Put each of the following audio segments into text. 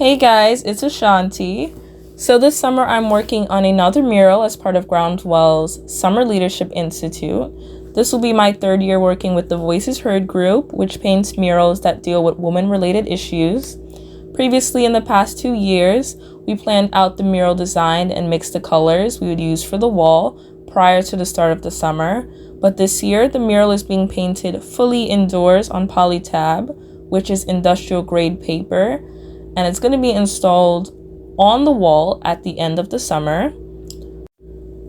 Hey guys, it's Ashanti. So this summer I'm working on another mural as part of Groundswell's Summer Leadership Institute. This will be my third year working with the Voices Heard group, which paints murals that deal with women-related issues. Previously, in the past 2 years, we planned out the mural design and mixed the colors we would use for the wall prior to the start of the summer. But this year, the mural is being painted fully indoors on polytab, which is industrial grade paper, and it's going to be installed on the wall at the end of the summer.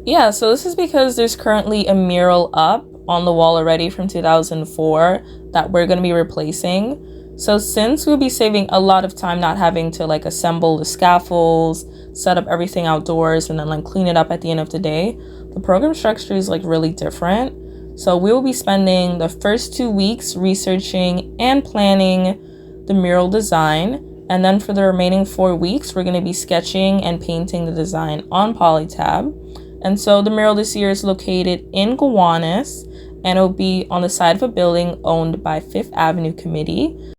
Yeah, so this is because there's currently a mural up on the wall already from 2004 that we're going to be replacing. So since we'll be saving a lot of time not having to assemble the scaffolds, set up everything outdoors, and then clean it up at the end of the day, the program structure is really different. So we will be spending the first 2 weeks researching and planning the mural design. And then for the remaining 4 weeks, we're going to be sketching and painting the design on polytab. And so the mural this year is located in Gowanus, and it'll be on the side of a building owned by Fifth Avenue Committee.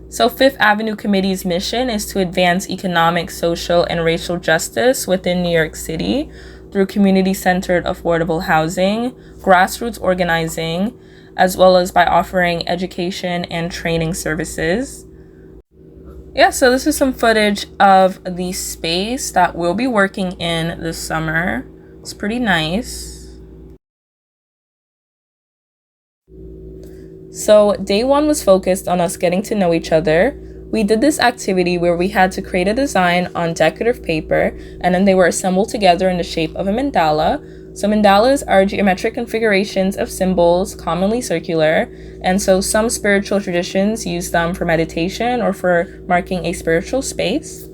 So Fifth Avenue Committee's mission is to advance economic, social, and racial justice within New York City through community-centered affordable housing, grassroots organizing, as well as by offering education and training services. Yeah, so this is some footage of the space that we'll be working in this summer. It's pretty nice. So day one was focused on us getting to know each other. We did this activity where we had to create a design on decorative paper, and then they were assembled together in the shape of a mandala. So mandalas are geometric configurations of symbols, commonly circular, and so some spiritual traditions use them for meditation or for marking a spiritual space.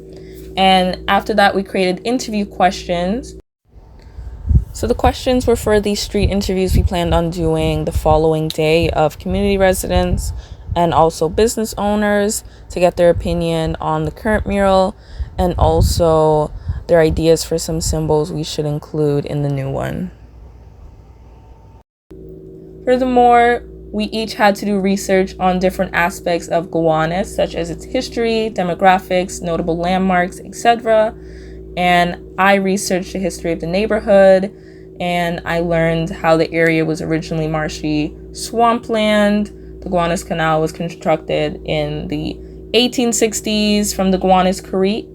And after that, we created interview questions. So the questions were for the street interviews we planned on doing the following day of community residents and also business owners to get their opinion on the current mural and also their ideas for some symbols we should include in the new one. Furthermore, we each had to do research on different aspects of Gowanus, such as its history, demographics, notable landmarks, etc. And I researched the history of the neighborhood, and I learned how the area was originally marshy swampland. The Gowanus Canal was constructed in the 1860s from the Gowanus Creek.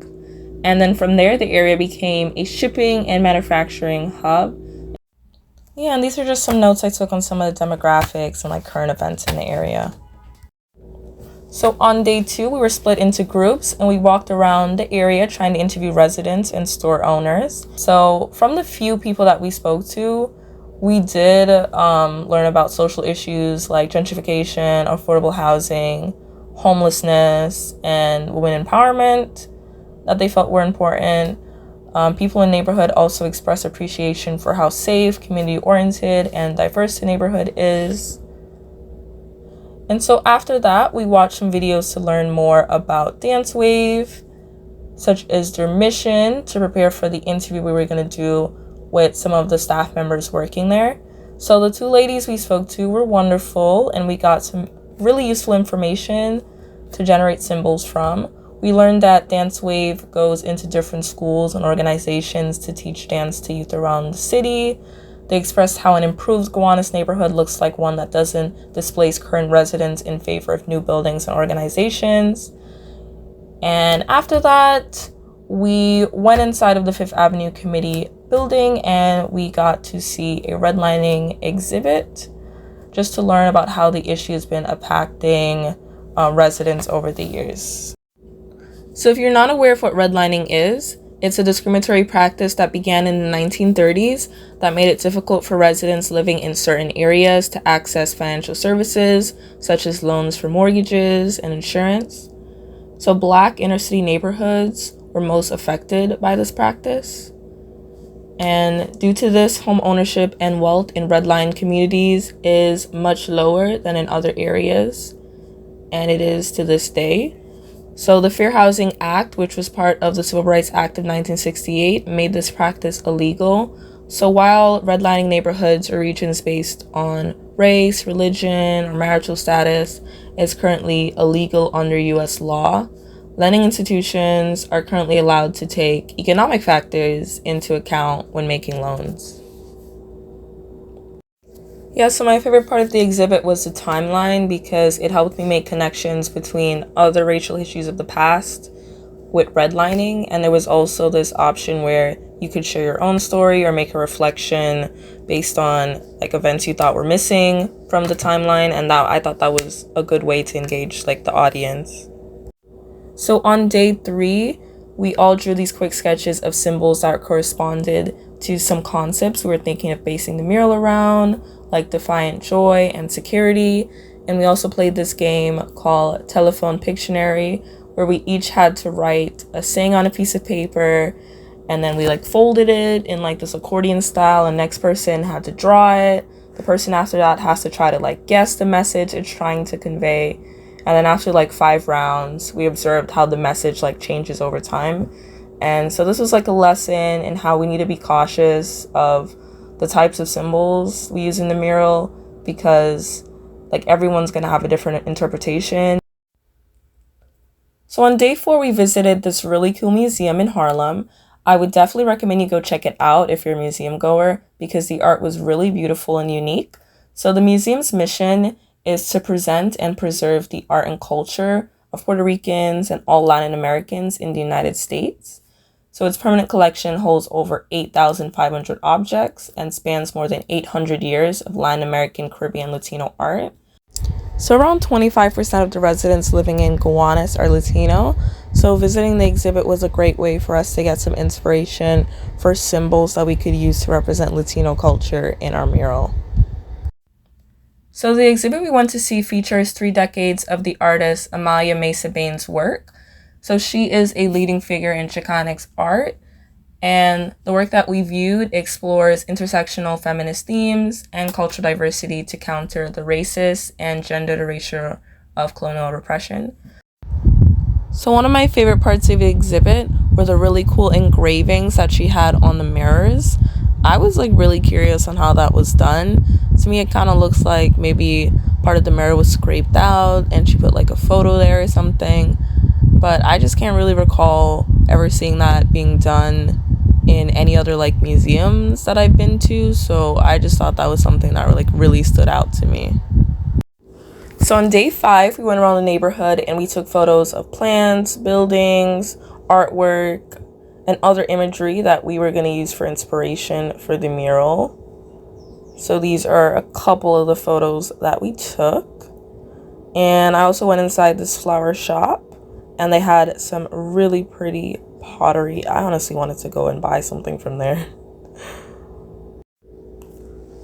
And then from there, the area became a shipping and manufacturing hub. Yeah, and these are just some notes I took on some of the demographics and current events in the area. So on day 2, we were split into groups and we walked around the area trying to interview residents and store owners. So from the few people that we spoke to, we did learn about social issues like gentrification, affordable housing, homelessness, and women empowerment that they felt were important. People in the neighborhood also expressed appreciation for how safe, community-oriented, and diverse the neighborhood is. And so after that, we watched some videos to learn more about Dancewave, such as their mission to prepare for the interview we were going to do with some of the staff members working there. So the 2 ladies we spoke to were wonderful, and we got some really useful information to generate symbols from. We learned that Dancewave goes into different schools and organizations to teach dance to youth around the city. They expressed how an improved Gowanus neighborhood looks like one that doesn't displace current residents in favor of new buildings and organizations. And after that, we went inside of the Fifth Avenue Committee building and we got to see a redlining exhibit just to learn about how the issue has been impacting residents over the years. So if you're not aware of what redlining is, it's a discriminatory practice that began in the 1930s that made it difficult for residents living in certain areas to access financial services, such as loans for mortgages and insurance. So Black inner-city neighborhoods were most affected by this practice. And due to this, home ownership and wealth in redlined communities is much lower than in other areas, and it is to this day. So the Fair Housing Act, which was part of the Civil Rights Act of 1968, made this practice illegal. So while redlining neighborhoods or regions based on race, religion, or marital status is currently illegal under U.S. law, Lending institutions are currently allowed to take economic factors into account when making loans. Yeah, so my favorite part of the exhibit was the timeline because it helped me make connections between other racial histories of the past with redlining, and there was also this option where you could share your own story or make a reflection based on like events you thought were missing from the timeline, and that I thought that was a good way to engage like the audience. So on day 3, we all drew these quick sketches of symbols that corresponded to some concepts we were thinking of basing the mural around, like defiant joy and security. And we also played this game called Telephone Pictionary, where we each had to write a saying on a piece of paper, and then we like folded it in like this accordion style, and next person had to draw it. The person after that has to try to like guess the message it's trying to convey. And then after like 5 rounds, we observed how the message like changes over time. And so this was like a lesson in how we need to be cautious of the types of symbols we use in the mural, because like everyone's gonna have a different interpretation. So on day 4, we visited this really cool museum in Harlem. I would definitely recommend you go check it out if you're a museum goer, because the art was really beautiful and unique. So the museum's mission is to present and preserve the art and culture of Puerto Ricans and all Latin Americans in the United States. So its permanent collection holds over 8,500 objects and spans more than 800 years of Latin American, Caribbean, Latino art. So around 25% of the residents living in Gowanus are Latino. So visiting the exhibit was a great way for us to get some inspiration for symbols that we could use to represent Latino culture in our mural. So the exhibit we went to see features 3 decades of the artist Amalia Mesa Bain's work. So she is a leading figure in Chicanx art, and the work that we viewed explores intersectional feminist themes and cultural diversity to counter the racist and gendered erasure of colonial repression. So one of my favorite parts of the exhibit were the really cool engravings that she had on the mirrors. I was like really curious on how that was done. To me, it kind of looks like maybe part of the mirror was scraped out and she put like a photo there or something. But I just can't really recall ever seeing that being done in any other like museums that I've been to. So I just thought that was something that like really stood out to me. So on day 5, we went around the neighborhood and we took photos of plants, buildings, artwork, and other imagery that we were going to use for inspiration for the mural. So these are a couple of the photos that we took. And I also went inside this flower shop, and they had some really pretty pottery. I honestly wanted to go and buy something from there.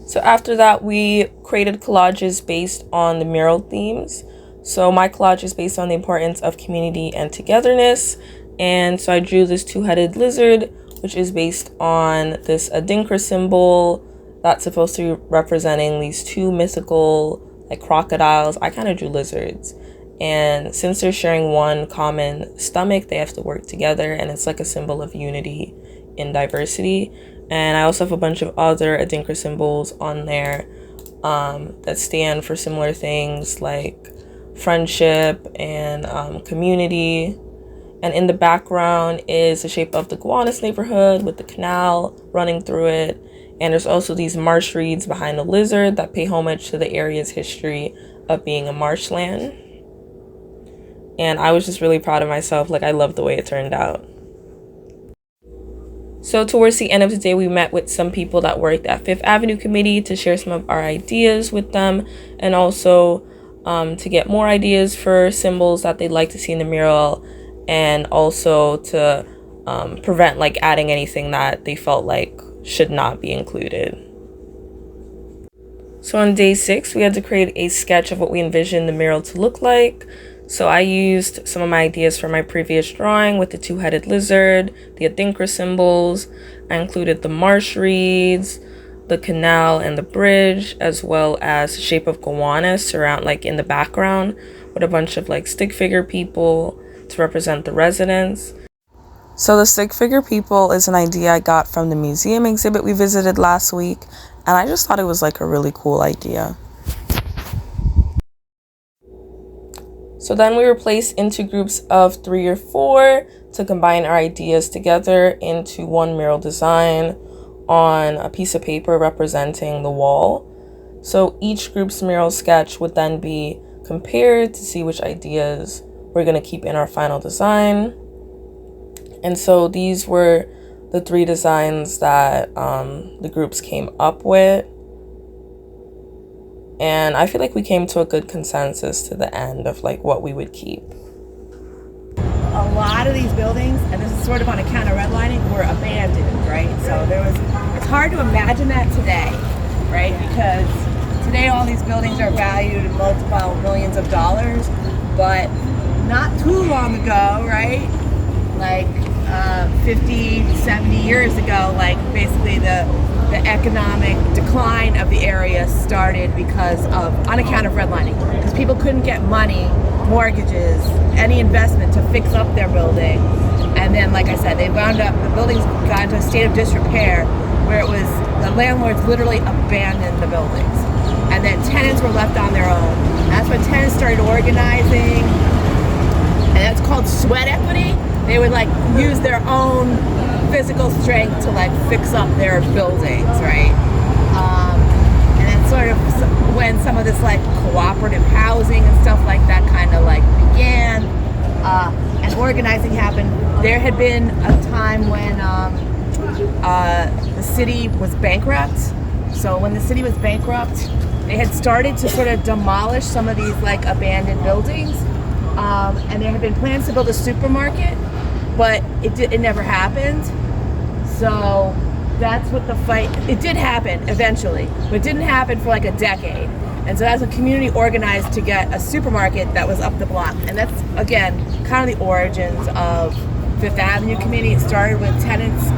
So after that, we created collages based on the mural themes. So my collage is based on the importance of community and togetherness. And so I drew this 2-headed lizard, which is based on this Adinkra symbol that's supposed to be representing these 2 mythical like crocodiles. I kind of drew lizards. And since they're sharing one common stomach, they have to work together, and it's like a symbol of unity in diversity. And I also have a bunch of other Adinkra symbols on there that stand for similar things like friendship and community. And in the background is the shape of the Gowanus neighborhood with the canal running through it. And there's also these marsh reeds behind the lizard that pay homage to the area's history of being a marshland. And I was just really proud of myself. Like, I loved the way it turned out. So towards the end of the day, we met with some people that worked at Fifth Avenue Committee to share some of our ideas with them, and also to get more ideas for symbols that they'd like to see in the mural, and also to prevent like adding anything that they felt like should not be included. So on day 6, we had to create a sketch of what we envisioned the mural to look like. So I used some of my ideas from my previous drawing with the 2-headed lizard, the Adinkra symbols. I included the marsh reeds, the canal and the bridge, as well as the shape of Gowanus around like in the background with a bunch of like stick figure people to represent the residents. So the stick figure people is an idea I got from the museum exhibit we visited last week, and I just thought it was like a really cool idea. So then we were placed into groups of 3 or 4 to combine our ideas together into one mural design on a piece of paper representing the wall. So each group's mural sketch would then be compared to see which ideas we're going to keep in our final design. And so these were the 3 designs that the groups came up with. And I feel like we came to a good consensus to the end of like what we would keep. A lot of these buildings, and this is sort of on account of redlining, were abandoned, right? So it's hard to imagine that today, right? Because today all these buildings are valued in multiple millions of dollars, but not too long ago, right? Like 50, 70 years ago, like basically the economic decline of the area started on account of redlining, because people couldn't get money, mortgages, any investment to fix up their building. And then, like I said, the buildings got into a state of disrepair where the landlords literally abandoned the buildings. And then tenants were left on their own. That's when tenants started organizing, and that's called sweat equity. They would like use their own physical strength to like fix up their buildings, right? And that's sort of when some of this like cooperative housing and stuff like that kind of like began, and organizing happened. There had been a time when the city was bankrupt. So when the city was bankrupt, they had started to sort of demolish some of these like abandoned buildings, and there had been plans to build a supermarket, but it never happened. So that's what the fight, it did happen eventually, but it didn't happen for like a decade. And so that's when community organized to get a supermarket that was up the block. And that's, again, kind of the origins of Fifth Avenue Community. It started with tenants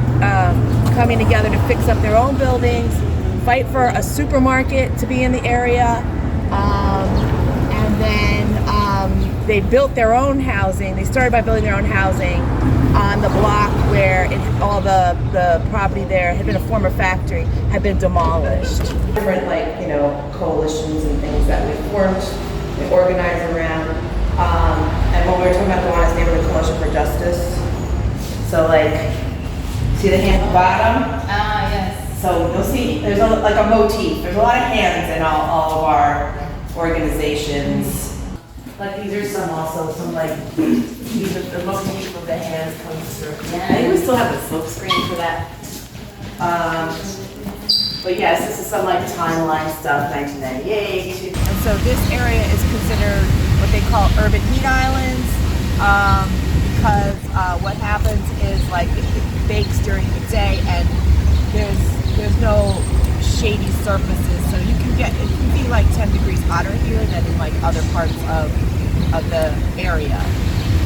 coming together to fix up their own buildings, fight for a supermarket to be in the area, and then they built their own housing. They started by building their own housing on the block where all the property there had been a former factory, had been demolished. Different coalitions and things that we formed, we organized around. And when we were talking about the Gowanus Neighborhood Coalition for Justice, so see the hand at the bottom? Yes. So you'll see there's a motif. There's a lot of hands in all of our organizations. These are some these are the motif of the hands comes through. Yeah. I think we still have a silk screen for that. But yes, this is some timeline stuff, 1998. And so this area is considered what they call urban heat islands, because what happens is it bakes during the day and there's no shady surfaces, so it can be 10 degrees hotter here than in other parts of the area.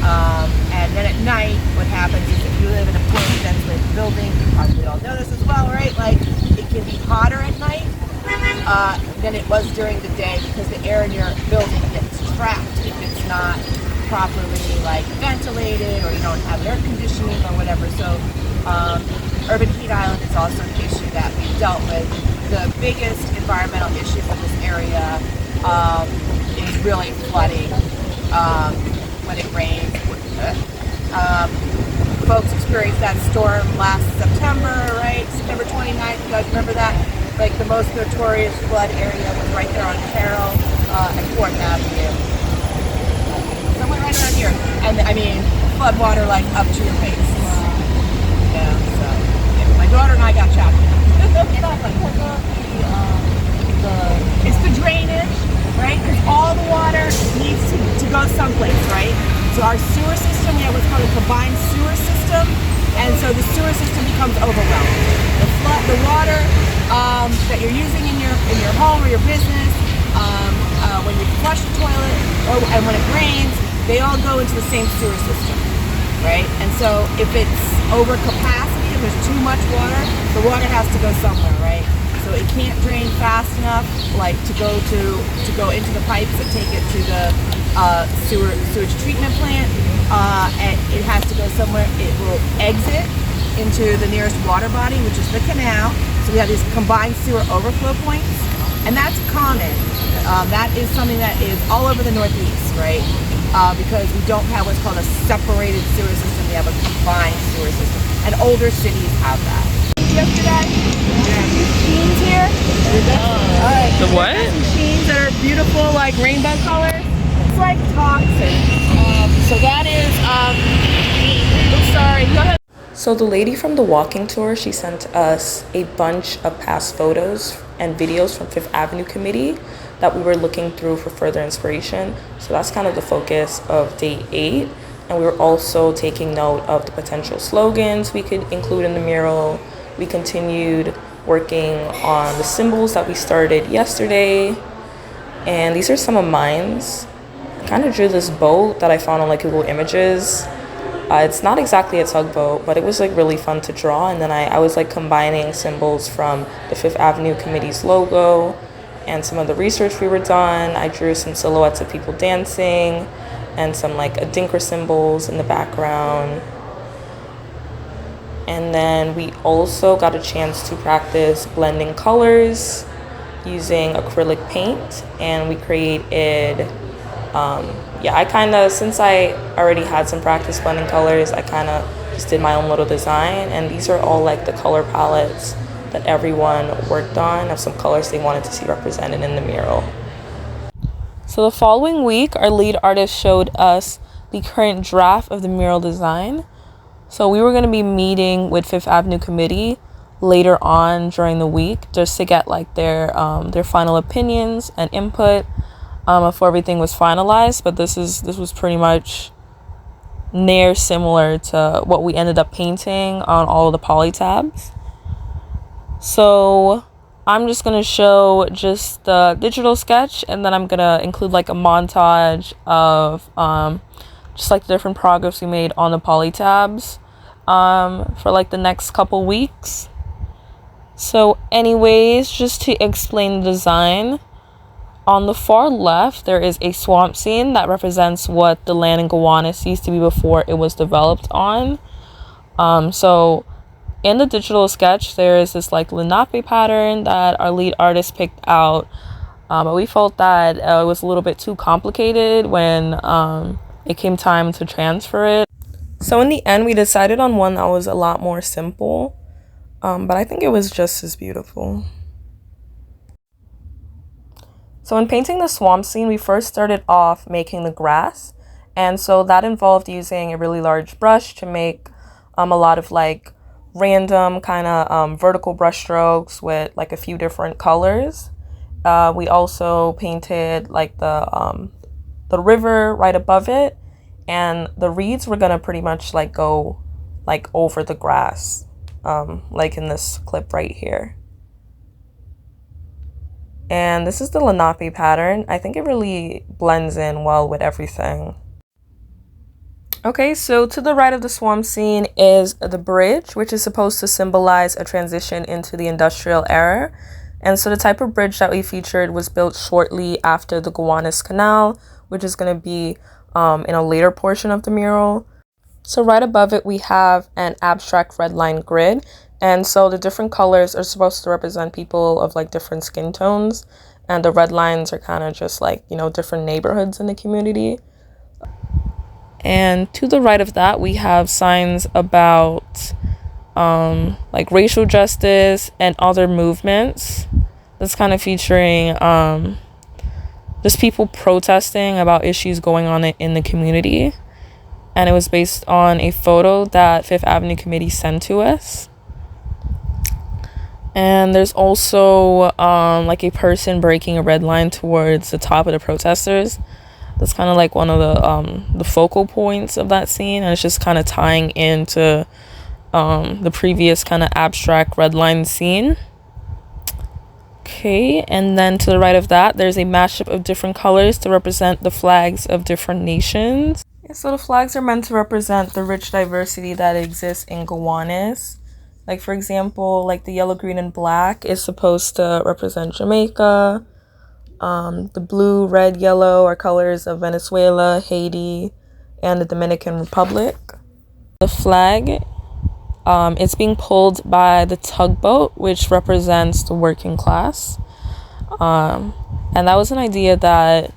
And then at night, what happens is if you live in a poorly ventilated building, you probably all know this as well, right? It can be hotter at night than it was during the day, because the air in your building gets trapped if it's not properly ventilated, or you don't have air conditioning or whatever. So urban heat island is also an issue that we've dealt with. The biggest environmental issue in this area is really flooding when it rains. Folks experienced that storm last September, right? September 29th, you guys remember that? The most notorious flood area was right there on Carroll and 4th Avenue. Somewhere right around here. And flood water up to your face. Yeah, so my daughter and I got trapped. It's the drainage, right? Because all the water needs to go someplace, right? So our sewer system, we have what's called a combined sewer system, and so the sewer system becomes overwhelmed. The water that you're using in your home or your business, when you flush the toilet, and when it rains, they all go into the same sewer system, right? And so if it's over capacity, if there's too much water, the water has to go somewhere, right? So it can't drain fast enough, to go into the pipes that take it to the sewage treatment plant. And it has to go somewhere. It will exit into the nearest water body, which is the canal. So we have these combined sewer overflow points, and that's common. That is something that is all over the Northeast, right? because we don't have what's called a separated sewer system. We have a combined sewer system, and older cities have that. Yesterday, sheens here. All right. The what? Sheens that are beautiful, like rainbow colors. It's like toxic. So that is. I'm sorry. Go ahead. So the lady from the walking tour, she sent us a bunch of past photos and videos from Fifth Avenue Committee that we were looking through for further inspiration. So that's kind of the focus of day 8. And we were also taking note of the potential slogans we could include in the mural. We continued working on the symbols that we started yesterday. And these are some of mine. I kind of drew this boat that I found on like Google Images. It's not exactly a tugboat, but it was like really fun to draw. And then I was like combining symbols from the Fifth Avenue Committee's logo and some of the research we were done. I drew some silhouettes of people dancing and some like Adinkra symbols in the background. And then we also got a chance to practice blending colors using acrylic paint, and we created I kind of, since I already had some practice blending colors, I kind of just did my own little design. And these are all like the color palettes that everyone worked on of some colors they wanted to see represented in the mural. So the following week, our lead artist showed us the current draft of the mural design. So we were going to be meeting with Fifth Avenue Committee later on during the week just to get like their final opinions and input before everything was finalized. But this was pretty much near similar to what we ended up painting on all of the polytabs. So I'm just going to show just the digital sketch, and then I'm going to include like a montage of just like the different progress we made on the polytabs for like the next couple weeks. So anyways, just to explain the design, on the far left there is a swamp scene that represents what the land in Gowanus used to be before it was developed on. So in the digital sketch there is this like Lenape pattern that our lead artist picked out, but we felt that it was a little bit too complicated when it came time to transfer it. So in the end we decided on one that was a lot more simple, but I think it was just as beautiful. So in painting the swamp scene, we first started off making the grass, and so that involved using a really large brush to make a lot of like random kind of vertical brush strokes with like a few different colors. We also painted like the river right above it, and the reeds were gonna pretty much like go like over the grass, like in this clip right here. And this is the Lenape pattern. I think it really blends in well with everything. Okay, so to the right of the swamp scene is the bridge, which is supposed to symbolize a transition into the industrial era. And so the type of bridge that we featured was built shortly after the Gowanus Canal, which is going to be in a later portion of the mural. So right above it, we have an abstract red line grid. And so the different colors are supposed to represent people of like different skin tones. And the red lines are kind of just like, you know, different neighborhoods in the community. And to the right of that, we have signs about like racial justice and other movements. That's kind of featuring just people protesting about issues going on in the community. And it was based on a photo that Fifth Avenue Committee sent to us. And there's also like a person breaking a red line towards the top of the protesters. That's kind of like one of the focal points of that scene, and it's just kind of tying into the previous kind of abstract red line scene. Okay, and then to the right of that, there's a mashup of different colors to represent the flags of different nations. Yeah, so the flags are meant to represent the rich diversity that exists in Gowanus. Like, for example, like the yellow, green, and black is supposed to represent Jamaica. The blue, red, yellow are colors of Venezuela, Haiti, and the Dominican Republic. The flag, it's being pulled by the tugboat, which represents the working class. And that was an idea that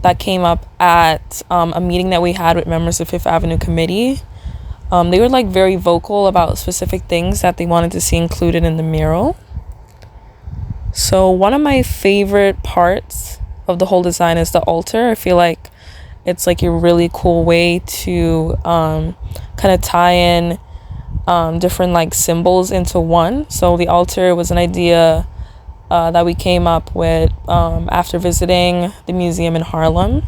that came up at a meeting that we had with members of Fifth Avenue Committee. They were like very vocal about specific things that they wanted to see included in the mural. So one of my favorite parts of the whole design is the altar. I feel like it's like a really cool way to kind of tie in different like symbols into one. So the altar was an idea that we came up with after visiting the museum in Harlem.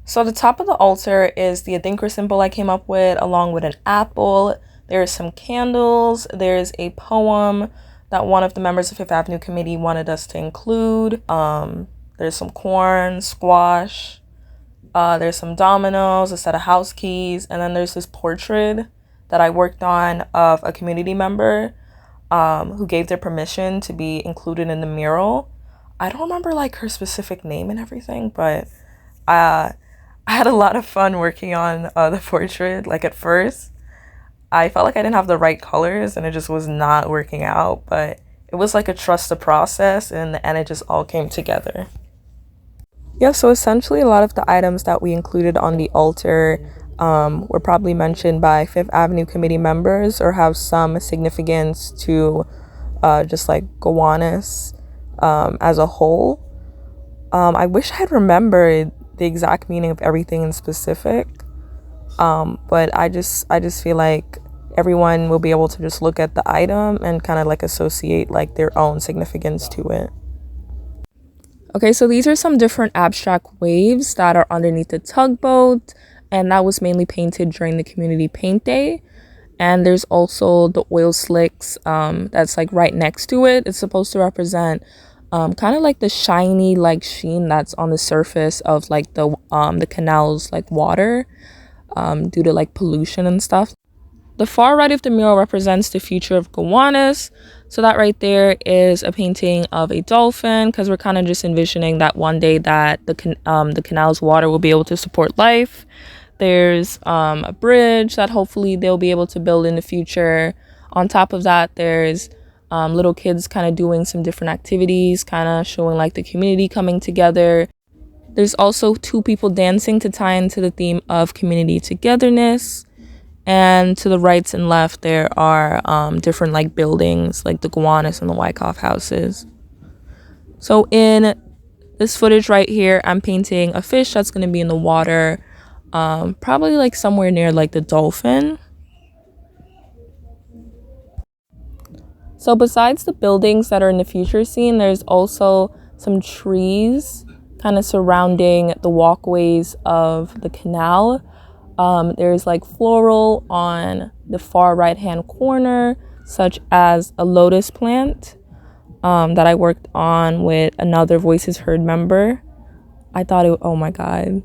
So the top of the altar is the Adinkra symbol I came up with, along with an apple. There's some candles. There's a poem that one of the members of Fifth Avenue Committee wanted us to include. There's some corn, squash. There's some dominoes, a set of house keys, and then there's this portrait that I worked on of a community member who gave their permission to be included in the mural. I don't remember like her specific name and everything, but I had a lot of fun working on the portrait. Like at first, I felt like I didn't have the right colors and it just was not working out, but it was like a trust the process, and in the end it just all came together. Yeah, so essentially a lot of the items that we included on the altar were probably mentioned by Fifth Avenue Committee members or have some significance to just like Gowanus as a whole. I wish I had remembered the exact meaning of everything in specific, but I just feel like everyone will be able to just look at the item and kind of like associate like their own significance to it. Okay, so these are some different abstract waves that are underneath the tugboat, and that was mainly painted during the community paint day. And there's also the oil slicks that's like right next to it. It's supposed to represent kind of like the shiny like sheen that's on the surface of like the canal's like water due to like pollution and stuff. The far right of the mural represents the future of Gowanus. So that right there is a painting of a dolphin, because we're kind of just envisioning that one day that the canal's water will be able to support life. There's a bridge that hopefully they'll be able to build in the future. On top of that, there's little kids kind of doing some different activities, kind of showing like the community coming together. There's also two people dancing to tie into the theme of community togetherness. And to the right and left, there are different like buildings, like the Gowanus and the Wyckoff houses. So in this footage right here, I'm painting a fish that's going to be in the water, probably like somewhere near like the dolphin. So besides the buildings that are in the future scene, there's also some trees kind of surrounding the walkways of the canal. There's like floral on the far right hand corner, such as a lotus plant that I worked on with another Voices Heard member. Oh my god,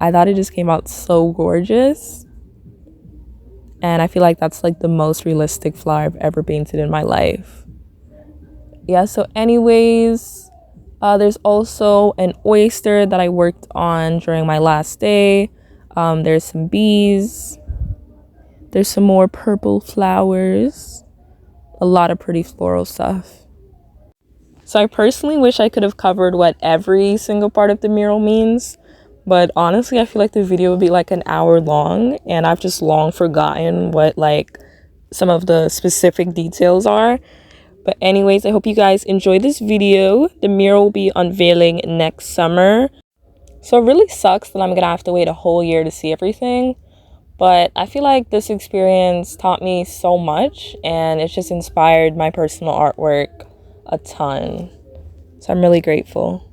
I thought it just came out so gorgeous, and I feel like that's like the most realistic flower I've ever painted in my life. Yeah, so anyways, there's also an oyster that I worked on during my last day. There's some bees. There's some more purple flowers. A lot of pretty floral stuff. So I personally wish I could have covered what every single part of the mural means. But honestly, I feel like the video would be like an hour long. And I've just long forgotten what like some of the specific details are. But anyways, I hope you guys enjoyed this video. The mural will be unveiling next summer. So it really sucks that I'm going to have to wait a whole year to see everything. But I feel like this experience taught me so much, and it's just inspired my personal artwork a ton. So I'm really grateful.